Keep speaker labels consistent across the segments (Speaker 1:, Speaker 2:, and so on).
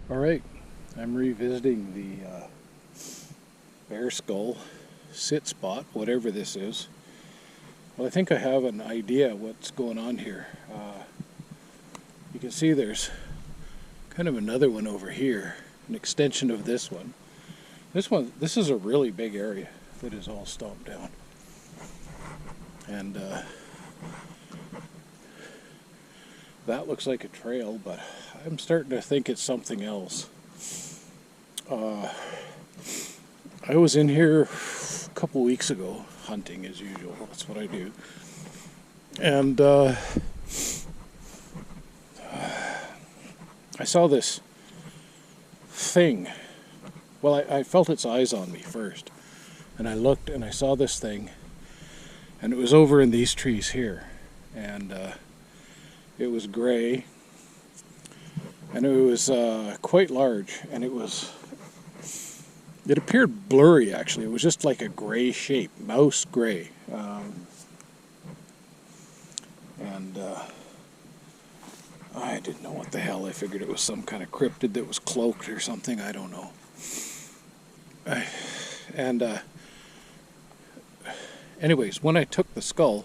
Speaker 1: Alright, I'm revisiting the bear skull sit spot, whatever this is. Well, I think I have an idea what's going on here. You can see there's kind of another one over here, an extension of this one. This is a really big area that is all stomped down. And that looks like a trail, but I'm starting to think it's something else. I was in here a couple weeks ago hunting as usual. That's what I do. And I saw this thing. Well, I felt its eyes on me first. And I looked and I saw this thing. And it was over in these trees here. And it was gray. And it was quite large. And it appeared blurry, actually. It was just like a gray shape, mouse gray. I didn't know what the hell. I figured it was some kind of cryptid that was cloaked or something. I don't know. Anyways, when I took the skull,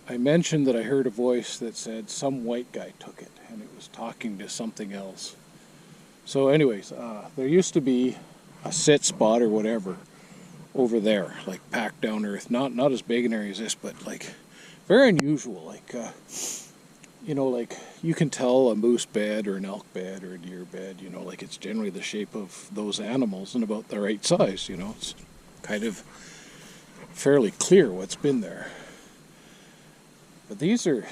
Speaker 1: I mentioned that I heard a voice that said some white guy took it, and it was talking to something else. So anyways, there used to be a sit spot or whatever over there, like packed down earth. Not as big an area as this, but like very unusual. Like like you can tell a moose bed or an elk bed or a deer bed. Like it's generally the shape of those animals and about the right size. It's kind of fairly clear what's been there. But these are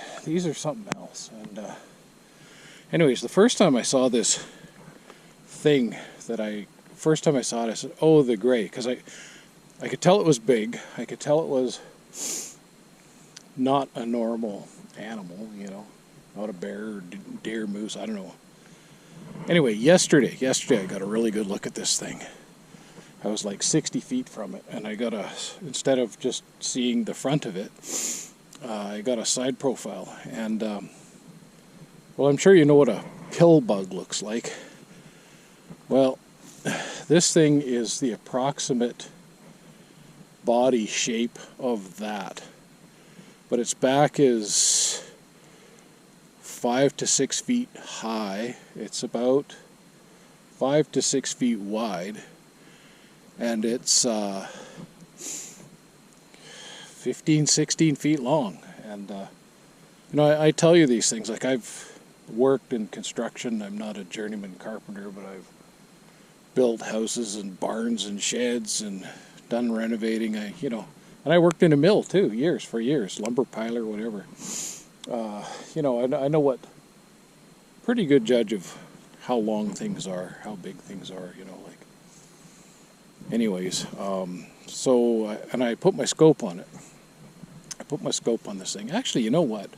Speaker 1: something else. And anyways, the first time I saw this thing first time I saw it, I said, oh, the gray, because I could tell it was big. I could tell it was not a normal animal, not a bear or deer, moose, I don't know. Anyway, yesterday I got a really good look at this thing. I was like 60 feet from it, and I got instead of just seeing the front of it, I got a side profile. And, well, I'm sure you know what a pill bug looks like. Well, this thing is the approximate body shape of that. But its back is 5 to 6 feet high. It's about 5 to 6 feet wide. And it's 15, 16 feet long. And, I tell you these things. Like, I've worked in construction. I'm not a journeyman carpenter, but I've built houses and barns and sheds and done renovating. And I worked in a mill too, for years, lumber piler, whatever. I know what, pretty good judge of how long things are, how big things are, like. Anyways, and I put my scope on it. I put my scope on this thing. Actually, you know what?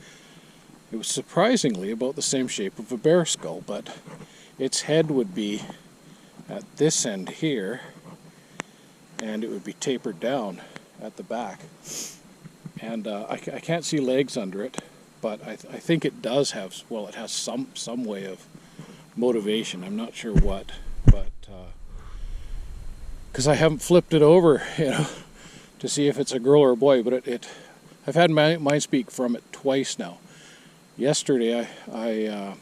Speaker 1: It was surprisingly about the same shape of a bear skull, but its head would be at this end here, and it would be tapered down at the back. And I can't see legs under it, but I think it does have, well, it has some way of motivation. I'm not sure what, but because I haven't flipped it over, to see if it's a girl or a boy. But I've had mindspeak from it twice now. Yesterday, I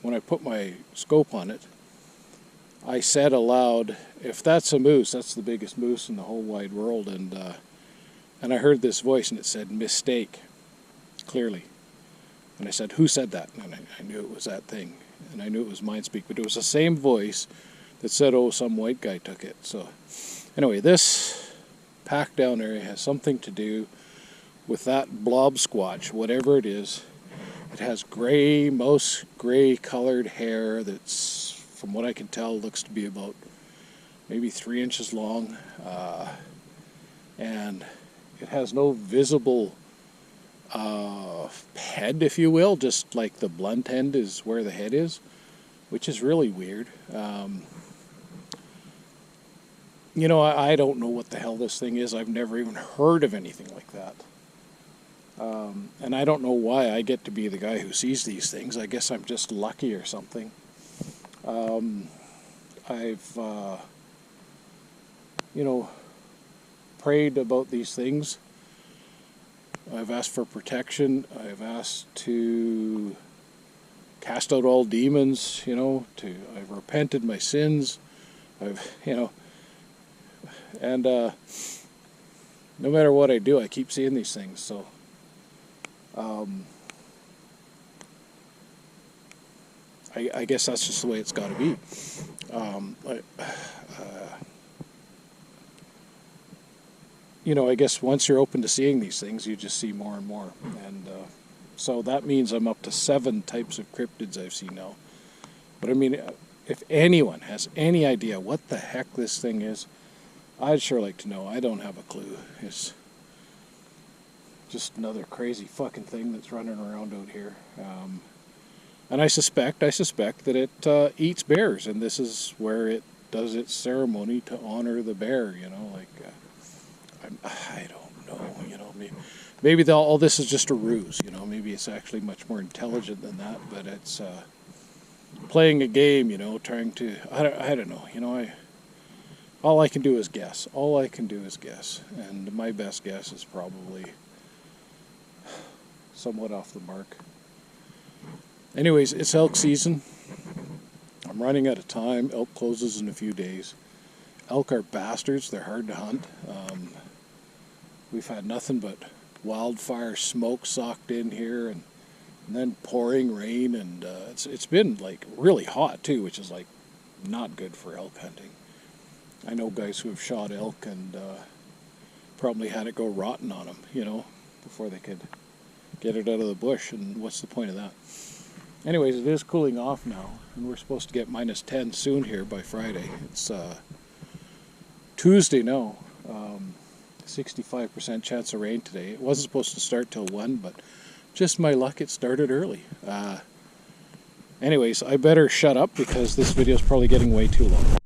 Speaker 1: when I put my scope on it, I said aloud, if that's a moose, that's the biggest moose in the whole wide world. And I heard this voice, and it said, mistake, clearly. And I said, who said that? And I knew it was that thing. And I knew it was mindspeak, but it was the same voice that said, oh, some white guy took it. So anyway, this packed down area has something to do with that BLOB SQUATCH, whatever it is. It has mouse gray colored hair that's, from what I can tell, looks to be about maybe 3 inches long. And it has no visible head, if you will, just like the blunt end is where the head is, which is really weird. I don't know what the hell this thing is. I've never even heard of anything like that. And I don't know why I get to be the guy who sees these things. I guess I'm just lucky or something. I've, you know, prayed about these things. I've asked for protection. I've asked to cast out all demons, you know, I've repented my sins. And no matter what I do, I keep seeing these things. So, I guess that's just the way it's got to be. You know, I guess once you're open to seeing these things, you just see more and more. And so that means I'm up to 7 types of cryptids I've seen now. But I mean, if anyone has any idea what the heck this thing is, I'd sure like to know. I don't have a clue. It's just another crazy fucking thing that's running around out here. And I suspect that it eats bears, and this is where it does its ceremony to honor the bear, you know, like, I don't know, you know, maybe all this is just a ruse, you know, maybe it's actually much more intelligent than that, but it's playing a game, you know, trying to, I don't know, you know, all I can do is guess. All I can do is guess, and my best guess is probably somewhat off the mark. Anyways, it's elk season. I'm running out of time. Elk closes in a few days. Elk are bastards. They're hard to hunt. We've had nothing but wildfire smoke socked in here, and then pouring rain, and it's been like really hot too, which is like not good for elk hunting. I know guys who have shot elk and probably had it go rotten on them, you know, before they could get it out of the bush, and what's the point of that? Anyways, it is cooling off now, and we're supposed to get -10 soon here by Friday. It's Tuesday now. 65% chance of rain today. It wasn't supposed to start till 1, but just my luck, it started early. Anyways, I better shut up because this video is probably getting way too long.